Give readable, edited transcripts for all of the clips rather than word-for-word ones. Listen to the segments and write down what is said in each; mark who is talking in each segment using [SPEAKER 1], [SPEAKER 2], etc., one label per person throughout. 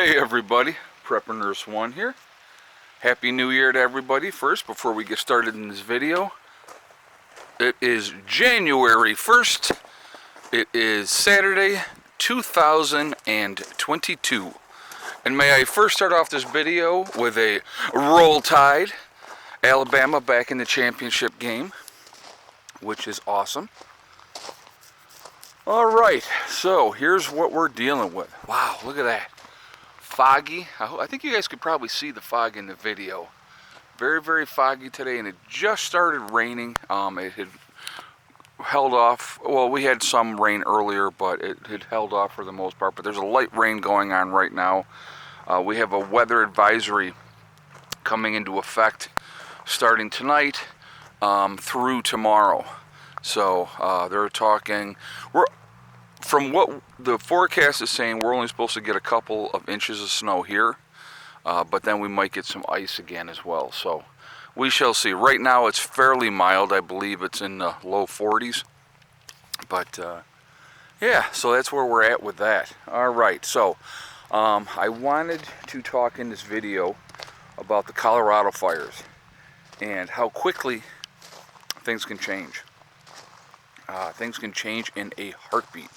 [SPEAKER 1] Hey everybody, Prepper Nurse 1 here. Happy New Year to everybody. First, before we get started in this video, it is January 1st. It is Saturday, 2022. And may I first start off this video with a Roll Tide. Alabama back in the championship game, which is awesome. Alright, so here's what we're dealing with. Wow, look at that. Foggy. I think you guys could probably see the fog in the video. Very, very foggy today, and it just started raining. It had held off. Well, we had some rain earlier, but it had held off for the most part. But there's a light rain going on right now. We have a weather advisory coming into effect starting tonight through tomorrow. So they're talking, from what the forecast is saying, we're only supposed to get a couple of inches of snow here, but then we might get some ice again as well. So we shall see. Right now it's fairly mild. I believe it's in the low 40s. But yeah, so that's where we're at with that. All right, so I wanted to talk in this video about the Colorado fires and how quickly things can change. Things can change in a heartbeat.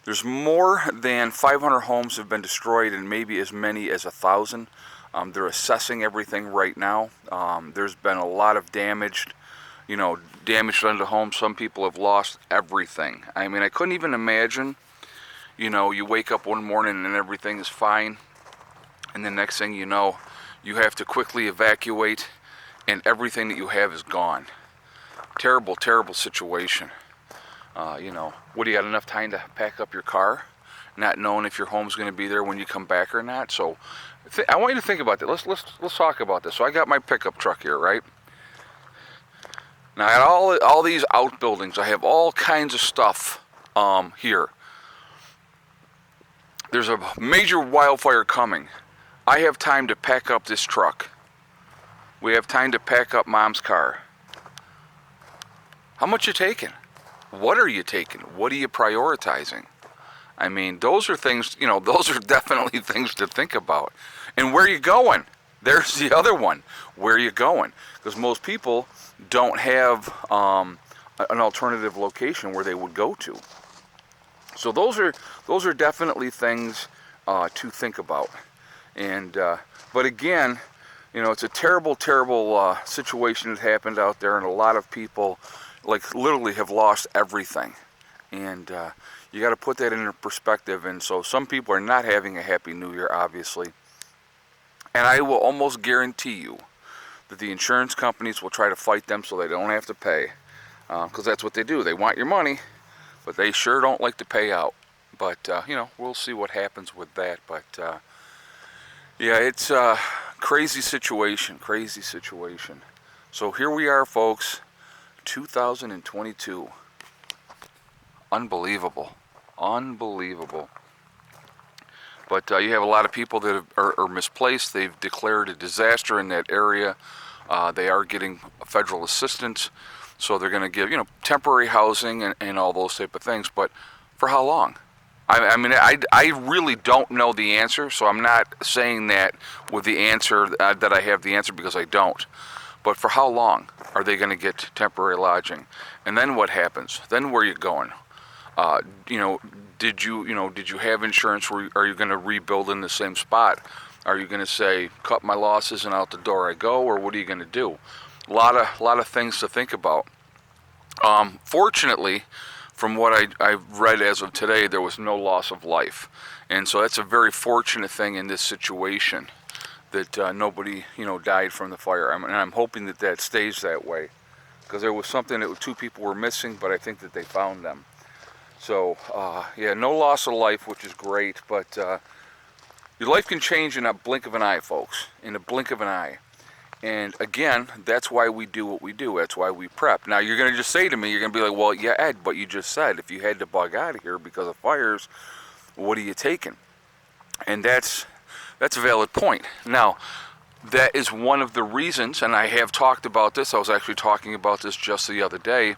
[SPEAKER 1] There's more than 500 homes have been destroyed and maybe as many as 1,000. They're assessing everything right now. There's been a lot of damage done to homes. Some people have lost everything. I mean, I couldn't even imagine, you wake up one morning and everything is fine, and the next thing you know, you have to quickly evacuate and everything that you have is gone. Terrible, terrible situation. What do you got, enough time to pack up your car, not knowing if your home's going to be there when you come back or not? So I want you to think about that. Let's talk about this. So I got my pickup truck here, right? Now I got all these outbuildings. I have all kinds of stuff here. There's a major wildfire coming. I have time to pack up this truck. We have time to pack up Mom's car. How much you taking? What are you taking? What are you prioritizing? I mean, those are things, those are definitely things to think about. And where are you going? There's the other one. Where are you going? Because most people don't have an alternative location where they would go to. So those are definitely things to think about. And but again, it's a terrible, terrible situation that happened out there, and a lot of people, literally have lost everything. And you got to put that into perspective. And so some people are not having a happy New Year, obviously. And I will almost guarantee you that the insurance companies will try to fight them so they don't have to pay, because that's what they do. They want your money, but they sure don't like to pay out. But we'll see what happens with that. But yeah, it's a crazy situation. So here we are, folks. 2022. Unbelievable. But you have a lot of people that are misplaced. They've declared a disaster in that area. They are getting federal assistance, so they're going to give temporary housing and all those type of things. But for how long? I mean, I really don't know the answer, so I'm not saying that with the answer that I have the answer, because I don't. But for how long are they going to get temporary lodging? And then what happens? Then where are you going? Did you have insurance? Are you going to rebuild in the same spot? Are you going to say, cut my losses and out the door I go? Or what are you going to do? A lot of things to think about. Fortunately, from what I've read as of today, there was no loss of life. And so that's a very fortunate thing in this situation, that nobody, died from the fire. And I'm hoping that stays that way, because there was something that 2 people were missing, but I think that they found them. So, yeah, no loss of life, which is great, but your life can change in a blink of an eye, folks, in a blink of an eye. And again, that's why we do what we do. That's why we prep. Now, you're going to just say to me, you're going to be like, well, yeah, Ed, but you just said if you had to bug out of here because of fires, what are you taking? And that's a valid point. Now, that is one of the reasons, and I have talked about this. I was actually talking about this just the other day.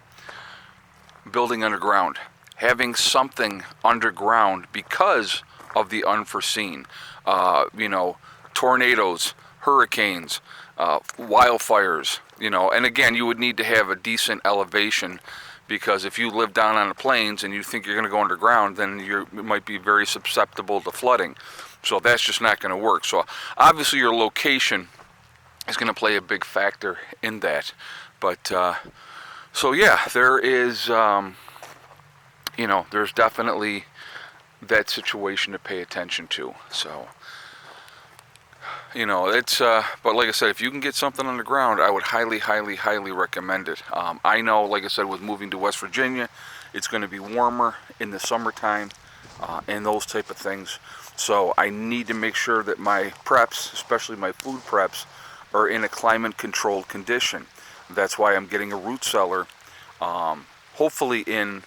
[SPEAKER 1] Building underground. Having something underground because of the unforeseen. You know, tornadoes, hurricanes, wildfires, you know, and again, you would need to have a decent elevation, because if you live down on the plains and you think you're going to go underground, then you might be very susceptible to flooding. So that's just not going to work. So obviously your location is going to play a big factor in that. But so yeah, there is, you know, there's definitely that situation to pay attention to. So, you know, it's, but like I said, if you can get something on the ground, I would highly, highly, highly recommend it. I know, like I said, with moving to West Virginia, it's going to be warmer in the summertime and those type of things. So I need to make sure that my preps, especially my food preps, are in a climate-controlled condition. That's why I'm getting a root cellar. Hopefully in,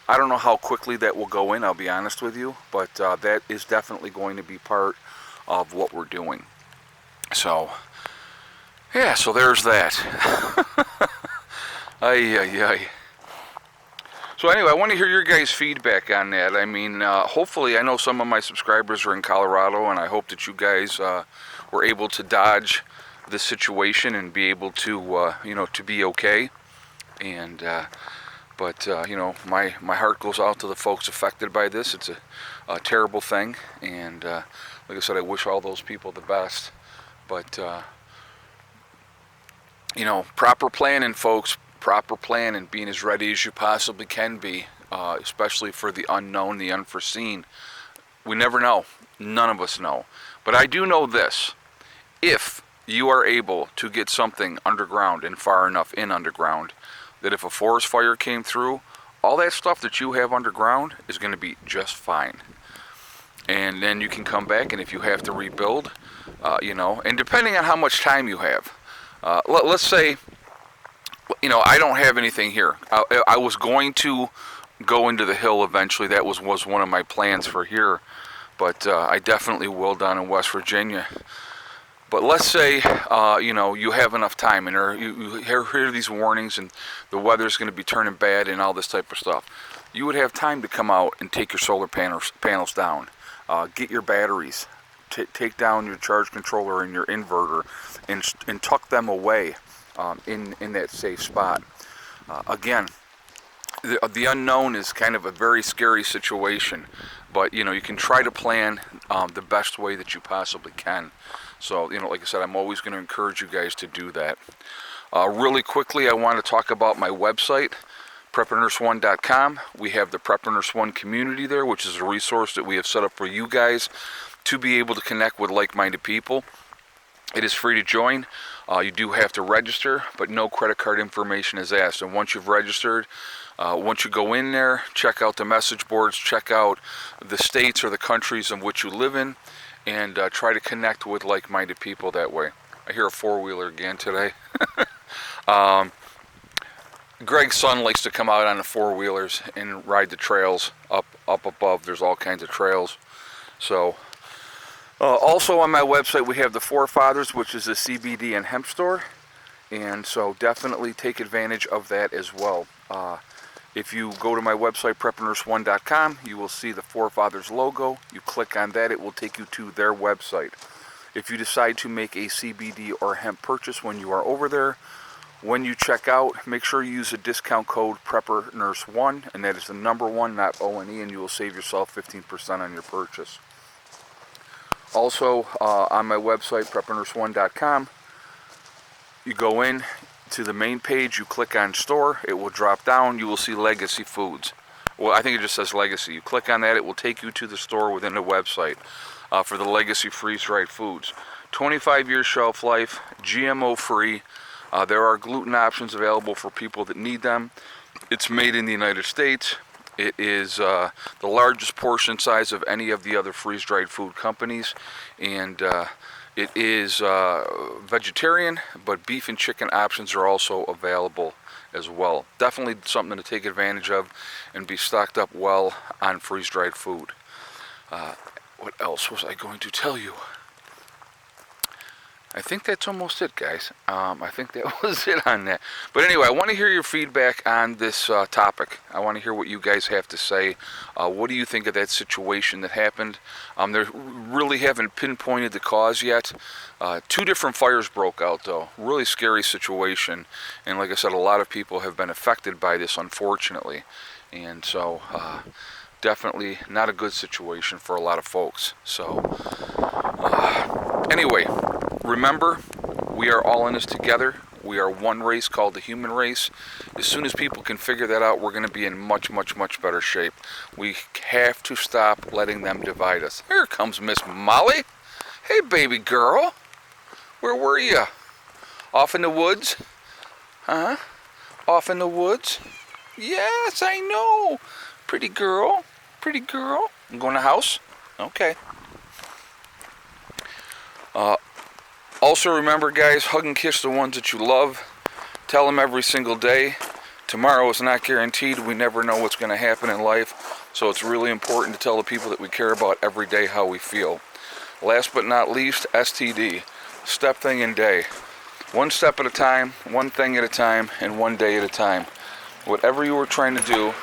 [SPEAKER 1] I don't know how quickly that will go in, I'll be honest with you, but that is definitely going to be part of what we're doing. So, yeah, so there's that. Ay, ay, ay. So anyway, I want to hear your guys' feedback on that. I mean, hopefully, I know some of my subscribers are in Colorado, and I hope that you guys were able to dodge this situation and be able to, you know, to be okay. And, but, you know, my heart goes out to the folks affected by this. It's a terrible thing, and like I said, I wish all those people the best. But, you know, proper planning, folks, proper planning, being as ready as you possibly can be, especially for the unknown, the unforeseen. We never know. None of us know. But I do know this. If you are able to get something underground and far enough in underground, that if a forest fire came through, all that stuff that you have underground is going to be just fine. And then you can come back, and if you have to rebuild, you know, and depending on how much time you have, let's say, you know, I don't have anything here. I was going to go into the hill eventually. That was one of my plans for here, but I definitely will down in West Virginia. But let's say, you know, you have enough time, and you hear these warnings, and the weather's going to be turning bad and all this type of stuff. You would have time to come out and take your solar panels down. Get your batteries, take down your charge controller and your inverter, and tuck them away in that safe spot. Again, the unknown is kind of a very scary situation, but you know, you can try to plan the best way that you possibly can. So, you know, like I said, I'm always going to encourage you guys to do that. Really quickly, I want to talk about my website, preparedness1.com. We have the Preparedness One community there, which is a resource that we have set up for you guys to be able to connect with like-minded people. It is free to join. You do have to register, but no credit card information is asked. And once you've registered, once you go in there, check out the message boards, check out the states or the countries in which you live in, and try to connect with like-minded people that way. I hear a four-wheeler again today. Greg's son likes to come out on the four-wheelers and ride the trails up above. There's all kinds of trails. So, also on my website we have the Forefathers, which is a CBD and hemp store, and so definitely take advantage of that as well. If you go to my website, preparedness1.com, you will see the Forefathers logo. You click on that, it will take you to their website. If you decide to make a CBD or hemp purchase when you are over there, when you check out, make sure you use the discount code PrepperNurse1, and that is the number 1, not O-N-E, and you will save yourself 15% on your purchase. Also, on my website, preparedness1.com, you go in to the main page, you click on store, it will drop down, you will see Legacy Foods. Well, I think it just says Legacy. You click on that, it will take you to the store within the website for the Legacy freeze-dried foods. 25-year shelf life, GMO free. There are gluten options available for people that need them. It's made in the United States. It is the largest portion size of any of the other freeze-dried food companies, and it is vegetarian, but beef and chicken options are also available as well. Definitely something to take advantage of and be stocked up well on freeze-dried food. What else was I going to tell you? I think that's almost it, guys. I think that was it on that. But anyway, I want to hear your feedback on this topic. I want to hear what you guys have to say. What do you think of that situation that happened? They really haven't pinpointed the cause yet. 2 different fires broke out, though. Really scary situation. And like I said, a lot of people have been affected by this, unfortunately. And so, definitely not a good situation for a lot of folks. So, anyway. Remember, we are all in this together. We are one race called the human race. As soon as people can figure that out, we're going to be in much, much, much better shape. We have to stop letting them divide us. Here comes Miss Molly. Hey, baby girl. Where were you? Off in the woods? Huh? Off in the woods? Yes, I know. Pretty girl. Pretty girl. I'm going to the house? Okay. Also remember, guys, hug and kiss the ones that you love. Tell them every single day. Tomorrow is not guaranteed. We never know what's going to happen in life. So it's really important to tell the people that we care about every day how we feel. Last but not least, STD. Step, thing, and day. One step at a time, one thing at a time, and one day at a time. Whatever you are trying to do,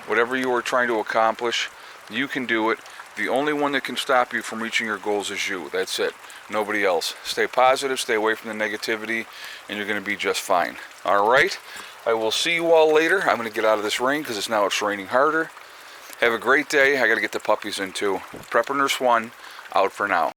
[SPEAKER 1] whatever you are trying to accomplish, you can do it. The only one that can stop you from reaching your goals is you. That's it. Nobody else. Stay positive, stay away from the negativity, and you're going to be just fine. All right? I will see you all later. I'm going to get out of this rain because it's raining harder. Have a great day. I got to get the puppies in too. Prepper Nurse 1, out for now.